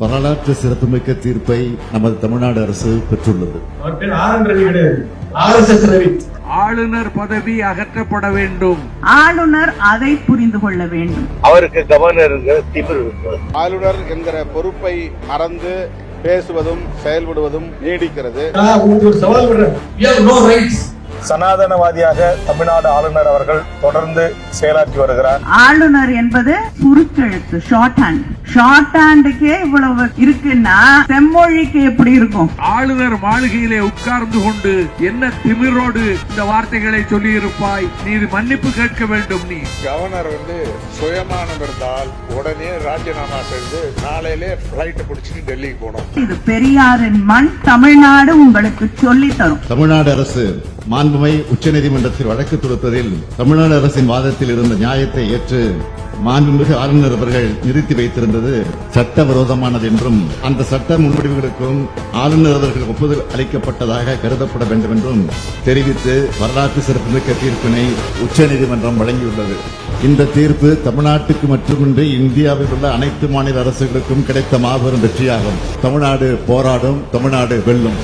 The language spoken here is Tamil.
வரலாற்று சிறப்புமிக்க தீர்ப்பை நமது தமிழ்நாடு அரசு பெற்றுள்ளது. ஆளுநர் பதவி அகற்றப்பட வேண்டும். ஆளுநர் அதை புரிந்து கொள்ள வேண்டும். அவருக்கு கவர்னர் திமிர். ஆளுநர் என்கிற பொறுப்பை மறந்து பேசுவதும் செயல்படுவதும் நீடிக்கிறது. சனாதனவாதியாக தமிழ்நாடு ஆளுநர் அவர்கள் தொடர்ந்து செயலாற்றி வருகிறார். ஆளுநர் என்பது சுருக்கெழுத்து, ஷார்ட் ஹேண்ட். ஷார்ட் ஹேண்டுக்கே இவ்வளவு இருக்குன்னா செம்மொழிக்கு எப்படி இருக்கும்? ஆளுநர் மாளிகையிலே உட்கார்ந்து கொண்டு என்ன திமிரோடு இந்த வார்த்தைகளை சொல்லி இருப்பாய், நீ மன்னிப்பு கேட்க வேண்டும். நீ கவர்னர் சுயமானம் இருந்தால் உடனே ராஜினாமா செய்து நாளையிலே பிளைட் பிடிச்சிட்டு டெல்லிக்கு போனோம். இது பெரியாரின் மண். தமிழ்நாடு உங்களுக்கு சொல்லி தரும். தமிழ்நாடு அரசு மாண்புமை உச்சநீதிமன்றத்தில் வழக்கு தொடுத்ததில் தமிழ்நாடு அரசின் வாதத்தில் இருந்த நியாயத்தை ஏற்று மாண்புமிகு ஆளுநர் அவர்கள் நிறுத்தி வைத்திருந்தது சட்டவிரோதமானது என்றும் அந்த சட்ட முன்வடிவுகளுக்கும் ஆளுநர் அவர்கள் ஒப்புதல் அளிக்கப்பட்டதாக கருதப்பட வேண்டும் என்றும் தெரிவித்து வரலாற்று சிறப்புமிக்க தீர்ப்பினை உச்சநீதிமன்றம் வழங்கியுள்ளது. இந்த தீர்ப்பு தமிழ்நாட்டுக்கு மட்டுமின்றி இந்தியாவில் உள்ள அனைத்து மாநில அரசுகளுக்கும் கிடைத்த மாபெரும் வெற்றியாகும். தமிழ்நாடு போராடும், தமிழ்நாடு வெல்லும்.